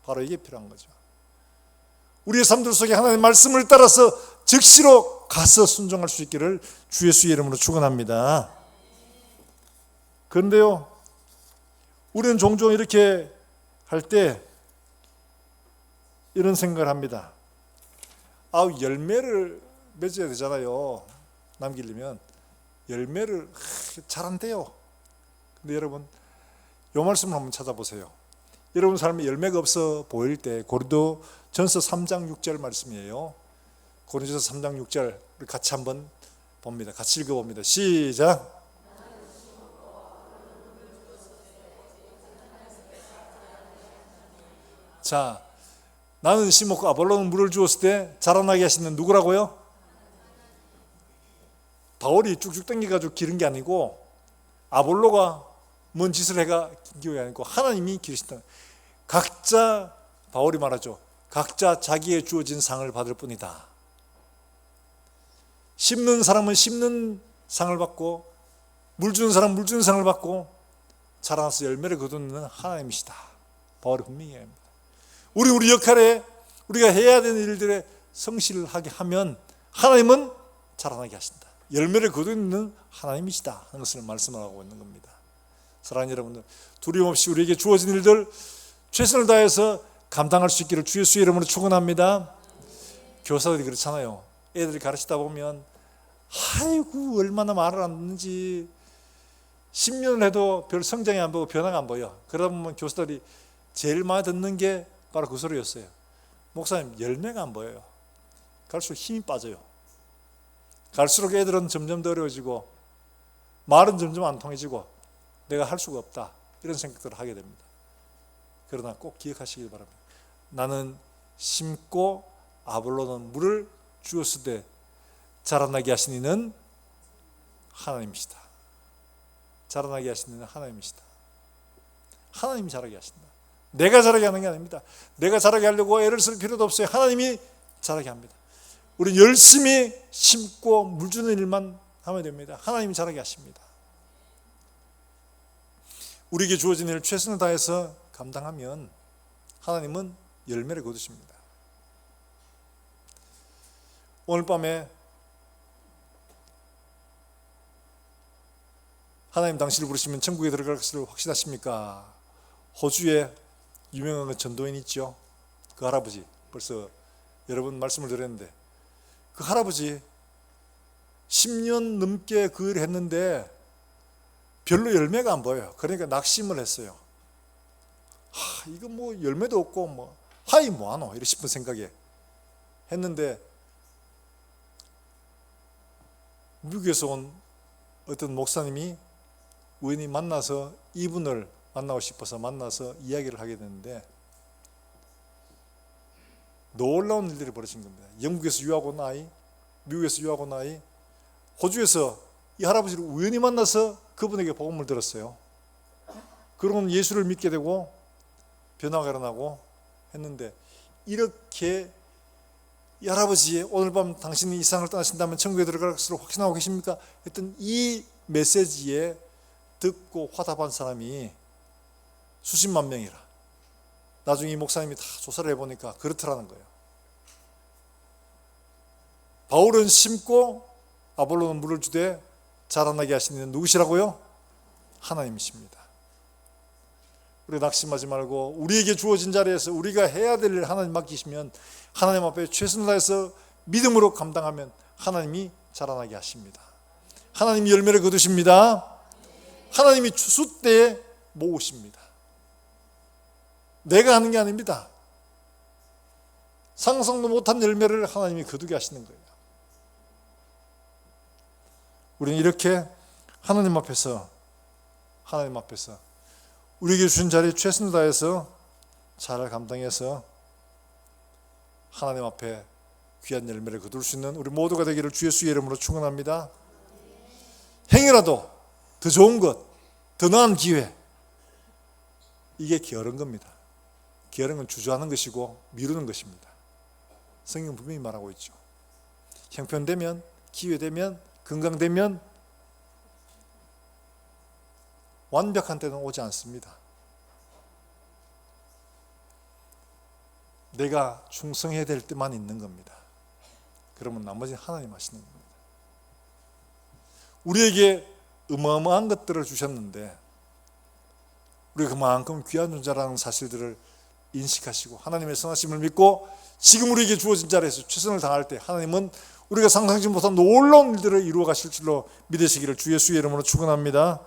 바로 이게 필요한 거죠. 우리의 삶들 속에 하나님의 말씀을 따라서 적시로 가서 순종할 수 있기를 주 예수의 이름으로 축원합니다. 그런데요, 우리는 종종 이렇게 할 때 이런 생각을 합니다. 열매를 맺어야 되잖아요. 남기려면 열매를 잘 안 돼요. 근데 여러분, 이 말씀을 한번 찾아보세요. 여러분 삶에 열매가 없어 보일 때 고린도전서 3장 6절 말씀이에요. 고린도전서 3장 6절 우리 같이 한번 봅니다. 같이 읽어봅니다. 시작. 자, 나는 심었고 아볼로는 물을 주었을 때 자라나게 하시는 누구라고요? 바울이 쭉쭉 당겨가지고 기른 게 아니고, 아볼로가 뭔 짓을 해가 기른 게 아니고 하나님이 기르신다. 각자, 바울이 말하죠, 각자 자기의 주어진 상을 받을 뿐이다. 심는 사람은 심는 상을 받고, 물 주는 사람은 물 주는 상을 받고, 자라나서 열매를 거두는 하나님이시다. 바울이 분명히 합니다. 우리 역할에, 우리가 해야 되는 일들에 성실하게 하면 하나님은 자라나게 하신다. 열매를 거두는 하나님이시다 하는 것을 말씀을 하고 있는 겁니다. 사랑하는 여러분들, 두려움 없이 우리에게 주어진 일들 최선을 다해서 감당할 수 있기를 주 예수의 이름으로 축원합니다. 교사들이 그렇잖아요. 애들이 가르치다 보면 아이고 얼마나 말을 안 듣는지, 10년을 해도 별 성장이 안 보고 변화가 안 보여. 그러다 보면 교사들이 제일 많이 듣는 게 바로 그 소리였어요. 목사님, 열매가 안 보여요. 갈수록 힘이 빠져요. 갈수록 애들은 점점 더 어려워지고 말은 점점 안 통해지고 내가 할 수가 없다, 이런 생각들을 하게 됩니다. 그러나 꼭 기억하시길 바랍니다. 나는 심고 아볼로는 물을 주었을 때 자라나게 하신 이는 하나님이시다. 자라나게 하신 이는 하나님이시다. 하나님이 자라게 하신다. 내가 자라게 하는 게 아닙니다. 내가 자라게 하려고 애를 쓸 필요도 없어요. 하나님이 자라게 합니다. 우리는 열심히 심고 물 주는 일만 하면 됩니다. 하나님이 자라게 하십니다. 우리에게 주어진 일을 최선을 다해서 감당하면 하나님은 열매를 거두십니다. 오늘 밤에 하나님 당신을 부르시면 천국에 들어갈 것을 확신하십니까? 호주에 유명한 전도인 있죠. 그 할아버지, 벌써 여러 번 말씀을 드렸는데, 그 할아버지 10년 넘게 그 일을 했는데 별로 열매가 안 보여요. 그러니까 낙심을 했어요. 이거 뭐 열매도 없고 뭐 하이 뭐하노 이래 싶은 생각에 했는데, 미국에서 온 어떤 목사님이 우연히 만나서 이분을 만나고 싶어서 만나서 이야기를 하게 됐는데, 놀라운 일들이 벌어진 겁니다. 영국에서 유학 온 아이, 미국에서 유학 온 아이, 호주에서 이 할아버지를 우연히 만나서 그분에게 복음을 들었어요. 그러고는 예수를 믿게 되고 변화가 일어나고 했는데, 이렇게 이 할아버지, 오늘 밤 당신이 이 세상을 떠나신다면 천국에 들어갈 것으로 확신하고 계십니까? 했던 이 메시지에 듣고 화답한 사람이 수십만 명이라. 나중에 이 목사님이 다 조사를 해보니까 그렇더라는 거예요. 바울은 심고 아볼로는 물을 주되 자라나게 하시는 이는 누구시라고요? 하나님이십니다. 우리 낙심하지 말고 우리에게 주어진 자리에서 우리가 해야 될 일 하나님 맡기시면 하나님 앞에 최선을 다해서 믿음으로 감당하면 하나님이 자라나게 하십니다. 하나님이 열매를 거두십니다. 하나님이 추수 때에 모으십니다. 내가 하는 게 아닙니다. 상상도 못한 열매를 하나님이 거두게 하시는 거예요. 우리는 이렇게 하나님 앞에서 우리에게 주신 자리에 최선을 다해서 잘 감당해서 하나님 앞에 귀한 열매를 거둘 수 있는 우리 모두가 되기를 주 예수의 이름으로 축원합니다. 행여라도 더 좋은 것, 더 나은 기회, 이게 게으른 겁니다. 게으른 건 주저하는 것이고 미루는 것입니다. 성경 분명히 말하고 있죠. 형편되면, 기회되면, 건강되면 완벽한 때는 오지 않습니다. 내가 충성해야 될 때만 있는 겁니다. 그러면 나머지는 하나님 하시는 겁니다. 우리에게 어마어마한 것들을 주셨는데 우리가 그만큼 귀한 존재라는 사실들을 인식하시고 하나님의 선하심을 믿고 지금 우리에게 주어진 자리에서 최선을 다할 때 하나님은 우리가 상상하지 못한 놀라운 일들을 이루어 가실 줄로 믿으시기를 주 예수의 이름으로 축원합니다.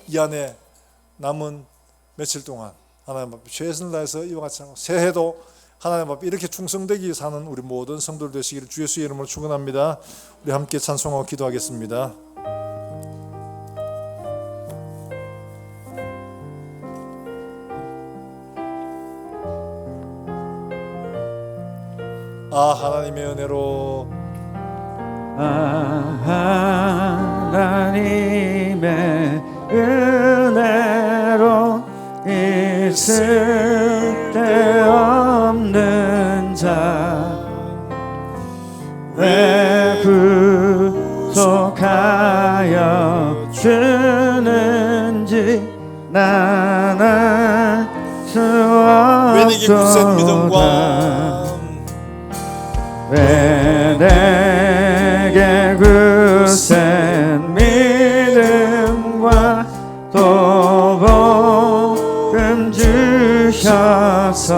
이 안에 남은 며칠 동안 하나님 앞에 최선을 다해서 이와 같이 하고 새해도 하나님 앞에 이렇게 충성되기 사는 우리 모든 성도들 되시기를 주 예수의 이름으로 축원합니다. 우리 함께 찬송하고 기도하겠습니다. 하나님의 은혜로 하나님의 은혜로 있을 데 없는 자 왜 구속하여 주는지 난 알 수 왜 내게 굳센 믿음과 왜 내게 굳센 믿음과 또 복음 주셔서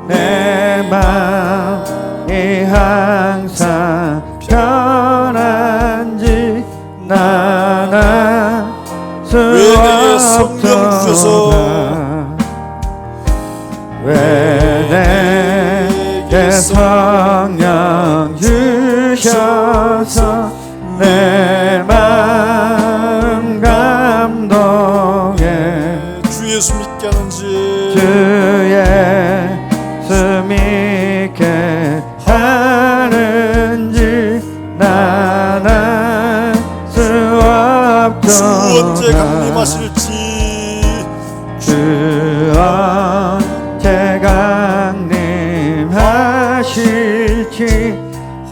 내 마음이 항상 편한지 난 알 수 없도다. 왜 내게 성령 주셔서 내 마음 감동해 주 예수 믿게 하는지 주 예수 믿게 하는지 난 알 수 없도다. 주 언제 강림하실지 주 언제 강림하실지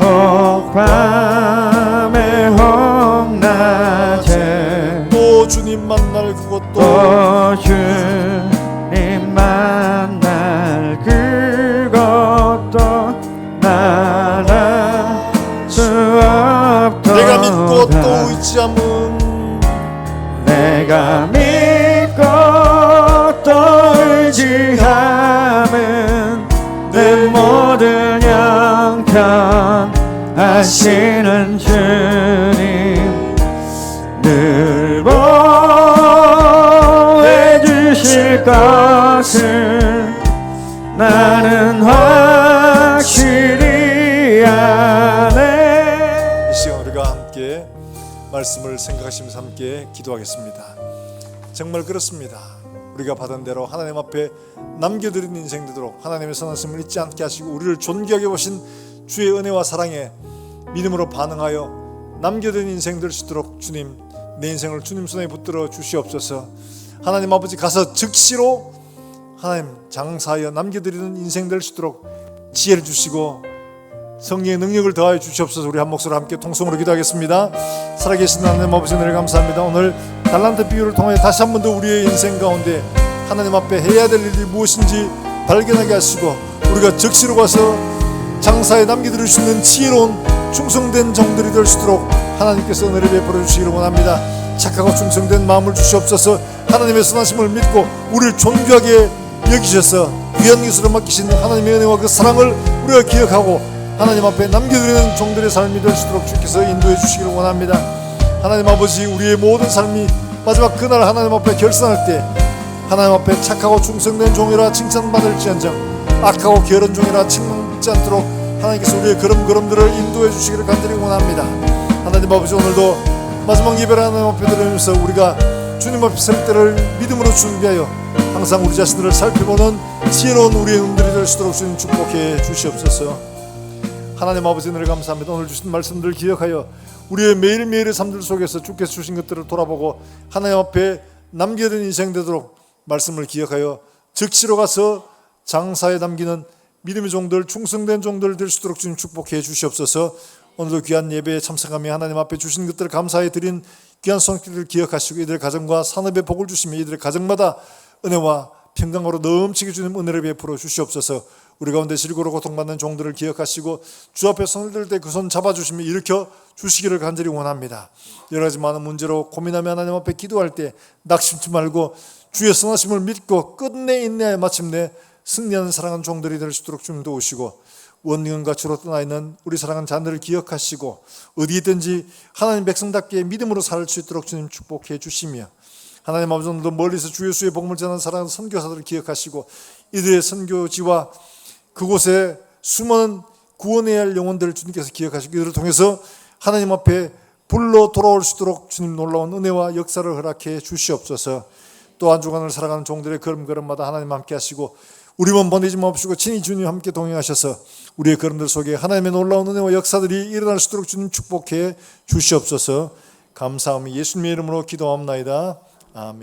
혹 밤에 혹 낮에 또 주님 만날 그것도 또 주님 만날 그것도 난 알 수 없도다. 내가 믿고 또 의지함은 내가 믿고 또 의지함은 내 모든 형편 하시는 주님 늘 보해 주실 것을 나는 확실히 아네. 이 시간 우리가 함께 말씀을 생각하시면서 함께 기도하겠습니다. 정말 그렇습니다. 우리가 받은 대로 하나님 앞에 남겨드린 인생 되도록 하나님의 선하심을 잊지 않게 하시고 우리를 존귀하게 보신 주의 은혜와 사랑에 믿음으로 반응하여 남겨드린 인생 될 수 있도록 주님, 내 인생을 주님 손에 붙들어 주시옵소서. 하나님 아버지, 가서 즉시로 하나님 장사하여 남겨드리는 인생 될 수 있도록 지혜를 주시고 성령의 능력을 더하여 주시옵소서. 우리 한 목소리로 함께 통성으로 기도하겠습니다. 살아계신 하나님 아버지 은혜를 감사합니다. 오늘 달란트 비유를 통해 다시 한 번 더 우리의 인생 가운데 하나님 앞에 해야 될 일이 무엇인지 발견하게 하시고 우리가 적시로 가서 장사에 남겨드릴 수 있는 지혜로운 충성된 종들이 될 수 있도록 하나님께서 은혜를 베풀어 주시기를 원합니다. 착하고 충성된 마음을 주시옵소서. 하나님의 선하심을 믿고 우리를 존귀하게 여기셔서 귀한 것으로 맡기신 하나님의 은혜와 그 사랑을 우리가 기억하고 하나님 앞에 남겨드리는 종들의 삶이 될 수 있도록 주께서 인도해 주시기를 원합니다. 하나님 아버지, 우리의 모든 삶이 마지막 그날 하나님 앞에 결산할 때 하나님 앞에 착하고 충성된 종이라 칭찬받을지언정 악하고 게으른 종이라 책망받지 않도록 하나님께서 우리의 걸음걸음들을 인도해 주시기를 간절히 원합니다. 하나님 아버지, 오늘도 마지막 예배를 하나님 앞에 드리면서 우리가 주님 앞에 설 때를 믿음으로 준비하여 항상 우리 자신들을 살펴보는 지혜로운 우리의 눈들이 될 수 있도록 주님 축복해 주시옵소서. 하나님 아버지 은혜를 감사합니다. 오늘 주신 말씀들을 기억하여 우리의 매일매일의 삶들 속에서 주께서 주신 것들을 돌아보고 하나님 앞에 남겨진 인생 되도록 말씀을 기억하여 즉시로 가서 장사에 남기는 믿음의 종들, 충성된 종들 될 수 있도록 주님 축복해 주시옵소서. 오늘도 귀한 예배에 참석하며 하나님 앞에 주신 것들을 감사해 드린 귀한 손길을 기억하시고 이들 가정과 산업에 복을 주시며 이들의 가정마다 은혜와 평강으로 넘치게 주님 은혜를 베풀어 주시옵소서. 우리 가운데 질고로 고통받는 종들을 기억하시고 주 앞에 손을 들 때 그 손 잡아주시며 일으켜 주시기를 간절히 원합니다. 여러 가지 많은 문제로 고민하며 하나님 앞에 기도할 때 낙심치 말고 주의 선하심을 믿고 끝내 인내하여 마침내 승리하는 사랑하는 종들이 될 수 있도록 주님 도우시고 원능과 주로 떠나 있는 우리 사랑하는 자녀들을 기억하시고 어디 있든지 하나님 백성답게 믿음으로 살 수 있도록 주님 축복해 주시며 하나님 아버지, 오늘도 멀리서 주 예수의 복음을 전하는 사랑하는 선교사들을 기억하시고 이들의 선교지와 그곳에 수많은 구원해야 할 영혼들을 주님께서 기억하시고 이들을 통해서 하나님 앞에 불러 돌아올 수 있도록 주님 놀라운 은혜와 역사를 허락해 주시옵소서. 또 한 주간을 살아가는 종들의 걸음걸음마다 하나님 함께 하시고 우리만 보내지 마옵시고 친히 주님 함께 동행하셔서 우리의 걸음들 속에 하나님의 놀라운 은혜와 역사들이 일어날 수 있도록 주님 축복해 주시옵소서. 감사하며 예수님의 이름으로 기도합나이다. 아멘.